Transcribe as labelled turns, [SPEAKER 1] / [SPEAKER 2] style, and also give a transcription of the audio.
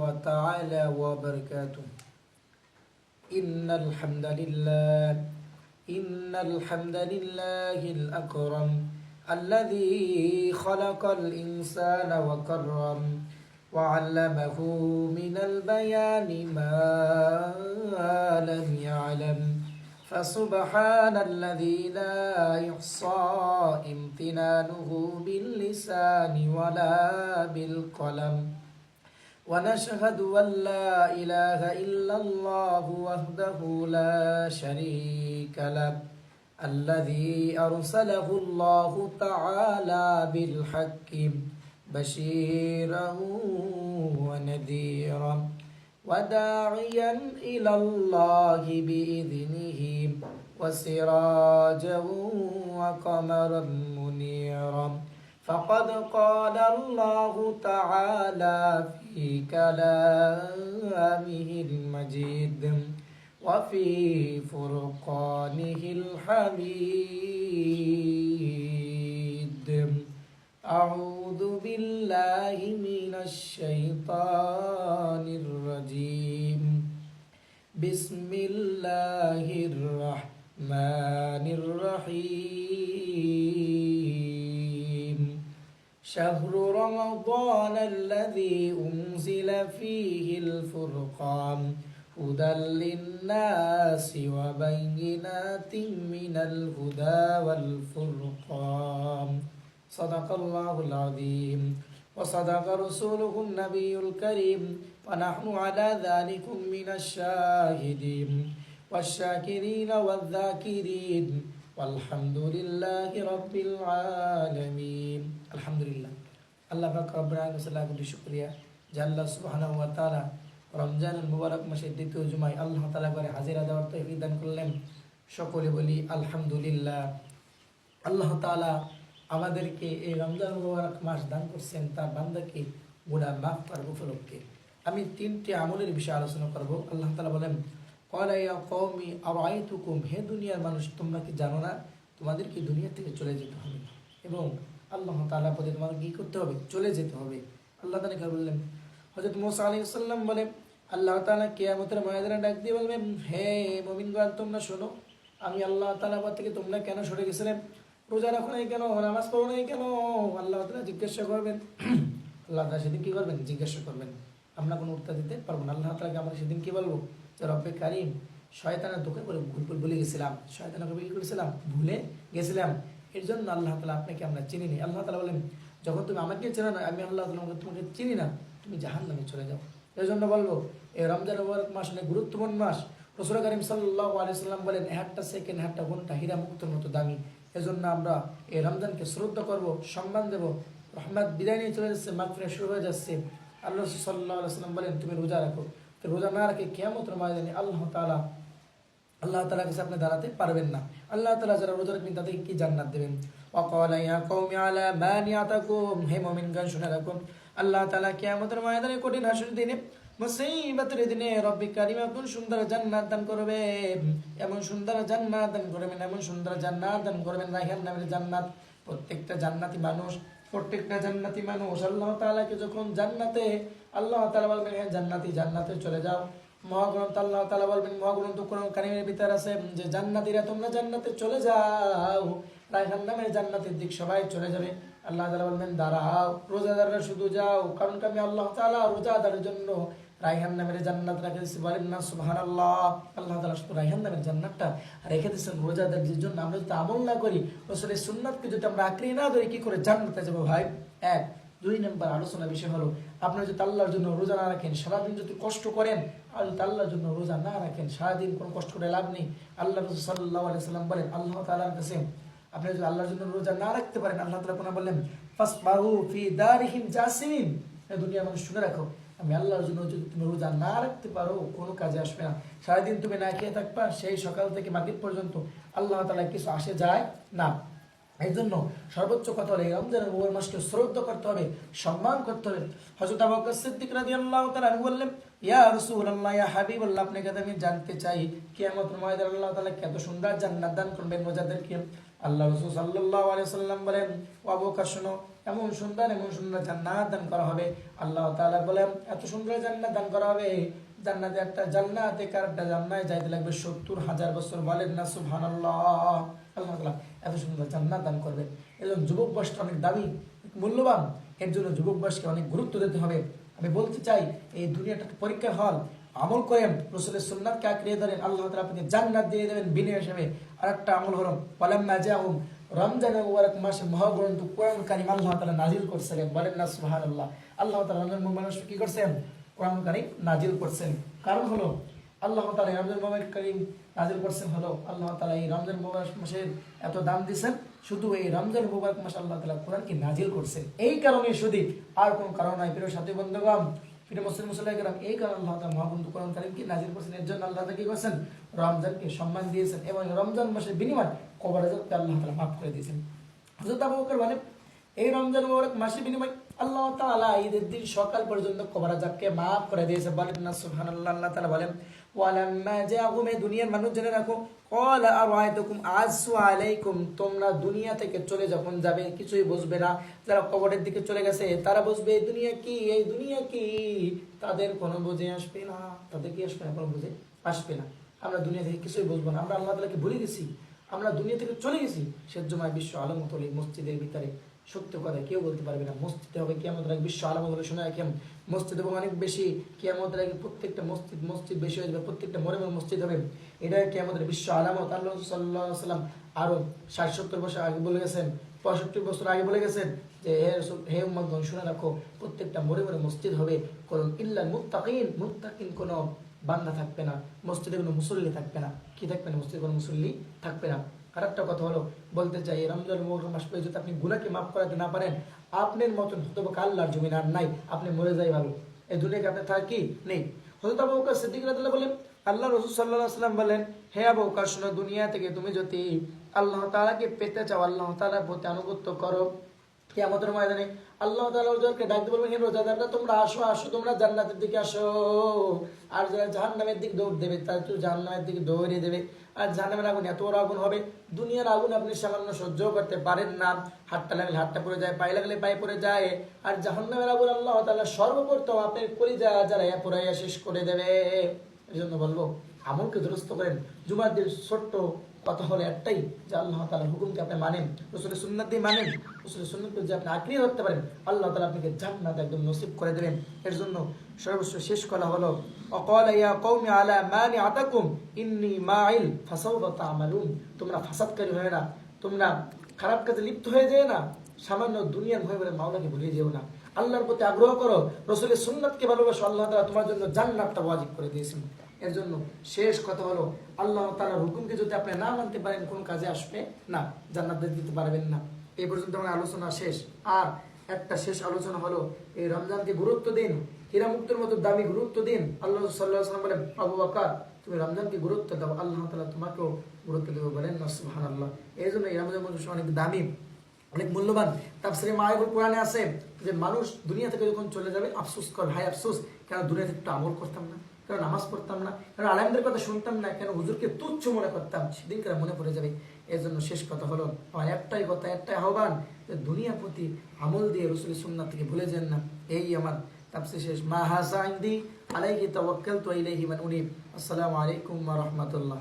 [SPEAKER 1] وتعالى وبركاته. إن الحمد لله الأكرم الذي خلق الإنسان وكرم وعلمه من البيان ما لم يعلم فسبحان الذي لا يحصى امتنانه باللسان ولا بالقلم ونشهد أن لا إله إلا الله وحده لا شريك له الذي أرسله الله تعالى بالحق بشيرا ونذيرا وداعيا إلى الله بإذنه وسراجا وقمرا منيرا فقد قال الله تعالى في كلامه المجيد وفي فرقانه الحميد. أعوذ بالله من الشيطان الرجيم. بسم الله الرحمن الرحيم. شهر رمضان الذي أنزل فيه الفرقان هدى للناس وبينات من الهدى والفرقان. صدق الله العظيم وصدق رسوله النبي الكريم ونحن على ذلك من الشاهدين والشاكرين والذاكرين والحمد لله رب العالمين. আলহামদুলিল্লাহ, আল্লাহ পাক রব্বুল আলামিন সাল্লাল্লাহু আলাইহি শুকরিয়া যে আল্লাহ সুবহানাহু ওয়া তাআলা রমজানুল মুবারক মাসের দ্বিতীয় জুমায় আল্লাহ তাআলা করে হাজিরা দেওয়ার তৌফিক দান করলেন। সকলে বলি আলহামদুলিল্লাহ। আল্লাহ তাআলা আমাদেরকে এই রমজান মুবারক মাস দান করছেন তার বান্দাকে গুনাহ মাফ করার উপলক্ষে। আমি তিনটি আমলের বিষয়ে আলোচনা করব। আল্লাহ তাআলা বলেন, ক্বালা ইয়া কওমি আরাআইতুকুম, হে দুনিয়ার মানুষ, তোমরা কি জানো না তোমাদেরকে দুনিয়া থেকে চলে যেতে হবে এবং আল্লাহ তাআলার পথে তোমাকে কি করতে হবে? চলে যেতে হবে। আল্লাহ তাআলা বললেন, হযরত মুসা আলাইহিস সালাম বলে, আল্লাহ তাআলা কিয়ামতের ময়দানে ডাক দিয়ে বলবেন, হে মুমিনগণ, তোমরা শোনো, আমি আল্লাহ তাআলার পথ থেকে তোমরা কেন সরে গেছিলে? রোজা রাখো নাই কেন? নামাজ পড়ো নাই কেন? আল্লাহ তাআলা জিজ্ঞাসা করবেন। আল্লাহ তাআলা সেদিন কি করবেন? জিজ্ঞাসা করবেন। আমরা কোনো উত্তর দিতে পারবো না। আল্লাহ তাআলাকে আমরা সেদিন কি বলবো? যে রব্বে কারীম, শয়তানের ধোঁকা করে ভুলে গেছিলাম, শয়তানকে কি করেছিলাম? ভুলে গেছিলাম। এর জন্য আল্লাহ তাআলা আপনাকে আমরা চিনি নি। আল্লাহ তাআলা বলেন, যখন তুমি আমাকে চেনো না, আমি আল্লাহ তোমাকে চিনি না, তুমি জাহান্নামে চলে যাও। এই জন্য বলবো, এই রমজান মুবারক মাস অনেক গুরুত্বপূর্ণ মাস। রাসূল কারীম সাল্লাল্লাহু আলাইহি সাল্লাম বলেন, একটা সেকেন্ড, একটা ঘন্টা হীরা মুক্তোর মতো দামি। এজন্য আমরা এই রমজানকে শ্রদ্ধা করব, সম্মান দেব। রহমত বিদায় নিয়ে চলে যাচ্ছে, মাগফিরাত শুরু হয়ে যাচ্ছে। আল্লাহ সাল্লাল্লাহু আলাইহি সাল্লাম বলেন, তুমি রোজা রাখো। তো রোজা না রাখে কিয়ামতের ময়দানে আল্লাহ তাআলার কাছে আপনি দাঁড়াতে পারবেন না। আল্লাহ তাআলা যারা রোজা রাখবেন তাদেরকে কি জান্নাত দেবেন? ওয়াকালা ইয়া কওমি আলা মানিয়াতাকুম, হে মুমিনগণ শুনে রাখুন, আল্লাহ তাআলা কিয়ামতের ময়দানে কঠিন হাসরের দিনে, মুসিবতের দিনে রব্বে কারীম এমন সুন্দর জান্নাত দান করবেন, এমন সুন্দর জান্নাত দান করবেন, এমন সুন্দর জান্নাত দান করবেন, রায়হান নামের জান্নাত। প্রত্যেকটা জান্নাতি মানুষ আল্লাহ তাআলাকে যখন জান্নাতে, আল্লাহ তাআলা বলবেন, হে জান্নাতি, জান্নাতে চলে যাও। মহাগ্রন্থ আল্লাহ তাআলা বলবেন, মহাগ্রন্থ কোরআন কারীমের ভিতর আছে যে জান্নাতীরা তোমরা জান্নাতে চলে যাও, রায়হান নামের জান্নাতের দিক সবাই চলে যাবে। আল্লাহ তাআলা বলবেন, দাঁড়াও, রোজাদাররা শুধু যাও, কারণ আমি আল্লাহ তাআলা রোজাদারের জন্য রায়হান নামের জান্নাত রেখে দিয়েছি। বলেন না সুবহানাল্লাহ। আল্লাহ তাআলা শুধু রায়হান নামের জান্নাতটা রেখে দিয়েছেন রোজাদারদের জন্য। আমরা যদি আমল না করি, রাসূলের সুন্নাতকে যদি আমরা আঁকড়ে না ধরি, কি করে জান্নাতে যাব ভাই? এক। দুই নম্বর আলোচনা বিষয় হলো, আপনারা যদি আল্লাহর জন্য রোজা না রাখেন, সারাদিন যদি কষ্ট করেন, আর যদি আল্লাহর জন্য রোজা না রাখেন, সারাদিন কোনো কষ্ট করে লাভ নেই। আল্লাহ রাসূল সাল্লাল্লাহু আলাইহি সাল্লাম বলেন, আল্লাহ তাআলার কাছে আপনি যদি আল্লাহর জন্য রোজা না রাখতে পারেন, আল্লাহ তাআলা কোন বললেন, ফাসবাহু ফি দারিহিম জাসিমিন, এই দুনিয়ার মানুষ শুনে রাখো, আমি আল্লাহর জন্য যদি তুমি রোজা না রাখতে পারো, কোনো কাজে আসবে না। সারাদিন তুমি না খেয়ে থাকবা, সেই সকাল থেকে মাগরিব পর্যন্ত আল্লাহ তাআলা কিছু আসে যায় না। এই জন্য সর্বোচ্চ কথা হলো, এই রমজানের মুবারক মাসকে শ্রদ্ধা করতে হবে, সম্মান করতে হবে। হযরত আবু বকর সিদ্দিক রাদিয়াল্লাহু তাআলা বললেন, ইয়া রাসূলুল্লাহ, ইয়া হাবিবাল্লাহ, আপনাকে আমি জানতে চাই কিয়ামতের ময়দানে আল্লাহ তাআলা কত সুন্দর জান্নাত দান করবেন রোজাদারকে। আল্লাহ রাসূল সাল্লাল্লাহু আলাইহি সাল্লাম বলেন, ও আবু বকর শোনো, এমন সুন্দর জান্নাত দান করা হবে। আল্লাহ তাআলা বলেন, এত সুন্দর জান্নাত দান করা হবে, জান্নাতে একটা জান্নাতে কারটা জান্নাতে যাইতে লাগবে 70,000 বছর। বলেন না সুবহানাল্লাহ। আল্লাহ তাআলা এত সুন্দর জান্নাত দান করবেন। এজন্য যুবক বয়সটা অনেক দামি, মূল্যবান। এর জন্য যুবক বয়সকে অনেক গুরুত্ব দিতে হবে। আমি বলতে চাই, এই দুনিয়াটা পরীক্ষার হল। আমল করেন, রাসূলের সুন্নাতকে আঁকড়ে ধরেন, আল্লাহ তাআলা আপনাকে জান্নাত দিয়ে দেবেন বিনয় হিসেবে। আর একটা আমল হলো, ওয়ালাম্মা জাআহুম, রমজানের মুবারক মাসে মহাগ্রন্থ কোরআন কারীম আল্লাহ তাআলা নাজিল করছিলেন। বলেন না সুবহানাল্লাহ। আল্লাহ তাআলা রমজান মুবারক মাসে কি করছেন? কোরআন কারীম নাজিল করছেন। কারণ হলো আল্লাহ তাআলা রমজান মুবারক কারীম নাজিল করছেন হলো, আল্লাহ তাআলা এই রমজান মুবারক মাসের এত দাম দিয়েছেন, শুধু এই রমজান মুবারক মাসে আল্লাহ তাআলা কোরআনকে নাজিল করছেন। এই কারণে শুধু, আর কোনো কারণ নাই। প্রিয় সাথী বন্ধুগণ, প্রিয় মুসলিম মুসলিমগণ, এই কারণে আল্লাহ তাআলা মহাগ্রন্থ কোরআন কারীমকে নাজিল করছেন। এর জন্য আল্লাহ তাআলা কি করেছেন? রমজানকে সম্মান দিয়েছেন এবং রমজান মাসের বিনিময়ে কবরাজাতকে আল্লাহ তাআলা মাফ করে দিয়েছেন। হযরত আবু বকর বলেন, এই রমজান মুবারক মাসের বিনিময়ে আল্লাহ তাআলা ঈদের দিন সকাল পর্যন্ত কবরাজাতকে মাফ করে দিয়েছে। বলেন না সুবহানাল্লাহ। আল্লাহ তাআলা বলেন, ওয়ালাম্মা জাআহুম, এই দুনিয়ার মানুষ জেনে রাখো, ক্বালা আরাআইতুকুম আসু আলাইকুম, তোমরা দুনিয়া থেকে চলে যখন যাবে কিছুই বুঝবে না। যারা কবরের দিকে চলে গেছে তারা বুঝবে এই দুনিয়া কি, এই দুনিয়া কি, তাদের কোনো বুঝে আসবে না। তাদের কি আসবে না? কোনো বুঝে আসবে না। আমরা দুনিয়া থেকে কিছুই বুঝবো না। আমরা আল্লাহ তাআলাকে ভুলে গেছি, আমরা দুনিয়া থেকে চলে গেছি। সেজন্য বিশ্ব আলামত হলো মসজিদের ভিতরে। সত্য কথা কেউ বলতে পারবে না। মসজিদে হবে কিয়ামতের আগে, বিশ্ব আলামত হলে শোনা কেমন মসজিদ এবং অনেক বেশি। কিয়ামতের আগে প্রত্যেকটা মসজিদ বেশি হয়ে যাবে, প্রত্যেকটা মরে মসজিদ হবে। এটা কিয়ামতের বিশ্ব আলামত। আল্লাহ সাল্লাল্লাহু আলাইহি ওয়াসাল্লাম আরো 60-70 বছর আগে বলে গেছেন, 65 বছর আগে বলে গেছেন যে হে উম্মতগণ শুনে রাখো, প্রত্যেকটা মরে মসজিদ হবে। কারণ ইল্লাল মুত্তাকিন, মুত্তাকিন কোন বান্দা থাকবে না, মসজিদে কোনো মুসল্লি থাকবে না। কি থাকবে না? মসজিদে কোনো মুসল্লি থাকবে না। আরেকটা কথা হলো, বলতে চাই, রমজান মুবারক মাস পেয়ে যদি আপনি গুনাহকে মাফ করাতে না পারেন, আপনার মতন হতভাগা আল্লাহর জমিন আর নাই। আপনি মরে যাই ভালো, এই দুনিয়াকে আপনার থাকা কি নেই। হযরত আবু বকর সিদ্দিক রাদিয়াল্লাহু বলেন, আল্লাহ রাসূল সাল্লাল্লাহু আলাইহি ওয়াসাল্লাম বলেন, হে আবু বকর শোনো, দুনিয়া থেকে তুমি যদি আল্লাহ তাআলাকে পেতে চাও, আল্লাহ তাআলার প্রতি আনুগত্য করো, কিয়ামতের ময়দানে আল্লাহ তাআলা রোজাদারকে ডাকতে বলবেন, হে রোজাদাররা তোমরা আসো, আসো তোমরা জান্নাতের দিকে আসো। আর যারা জাহান্নামের দিকে দৌড় দেবে তারা তো জাহান্নামের দিকে দৌড়িয়ে দেবে। আর জাহান্নামের আগুন এত বড় আগুন হবে, দুনিয়ার আগুন আপনি সামান্য সহ্য করতে পারেন না। হাতটা লাগলে হাতটা পড়ে যায়, পায়ে লাগলে পায়ে পড়ে যায়। আর জাহান্নামের আগুন আল্লাহ তাআলা সর্বপ্রথম আপনার কলিজা যারা পুরাইয়া শেষ করে দেবে। এই জন্য বলবো, আমলকে দুরস্ত করেন। জুমার দিন ছোট্ট কথা হলো একটাই, যে আল্লাহ তাআলার হুকুমকে আপনি মানেন, রাসূলের সুন্নাত দিয়ে মানেন। রাসূলের সুন্নাতকে যদি আপনি আঁকড়িয়ে ধরতে পারেন, আল্লাহ তাআলা আপনাকে জান্নাত একদম নসিব করে দেবেন। এর জন্য সর্বস্ব শেষ কথা হলো, অকালা ইয়া কওমি আলা মানিআতাকুম ইন্নী মাইল ফাসাউফা তা'মালুন, তোমরা ফাসাদকারী হয়ে না, তোমরা খারাপ কাজে লিপ্ত হয়ে যায় না, সামান্য দুনিয়ার ভয় বলে মাওলাকে ভুলে যেও না। আল্লাহর প্রতি আগ্রহ করো, রাসূলের সুন্নাতকে ভালোবাসো, আল্লাহ তাআলা তোমার জন্য জান্নাতটা ওয়াজিব করে দিয়েছেন। এর জন্য শেষ কথা হলো, আল্লাহ তাআলার হুকুমকে যদি আপনি না মানতে পারেন, কোন কাজে আসবে না, জান্নাত দিতে পারবেন না। এই পর্যন্ত আমার আলোচনা শেষ। আর একটা শেষ আলোচনা হলো, এই রমজানকে গুরুত্ব দিন, হীরা মুক্তোর মতো দামি গুরুত্ব দিন। আল্লাহ সাল্লাল্লাহু আলাইহি ওয়াসাল্লাম বলেন, আবু বকর তুমি রমজানকে গুরুত্ব দাও, আল্লাহ তাআলা তোমাকেও গুরুত্ব দেবে। বলেন না সুবহানাল্লাহ। এই জন্য এই রমজান মাস অনেক দামি, অনেক মূল্যবান। তাফসীরে মাআরিফুল কোরআনে আছে যে মানুষ দুনিয়া থেকে যখন চলে যাবে আফসোস করে, ভাই আফসোস, কেন দুনিয়া থেকে একটু আমল করতাম না, কেন নামাজ পড়তাম না, কেন আলেমদের কথা শুনতাম না, কেন হুজুরকে তুচ্ছ মনে করতাম, সেদিন করে মনে পড়ে যাবে। এর জন্য শেষ কথা হলো, আমার একটাই কথা, একটাই আহ্বান, যে দুনিয়ার প্রতি আমল দিয়ে রাসূলের সুন্নাত থেকে ভুলে যান না। এই আমার তাফসীর শেষ। মা হাযা ইনদি আলাইহি তাওয়াক্কালতু ইলাইহি মান উনিব। আসসালামু আলাইকুম ওয়া রাহমাতুল্লাহ।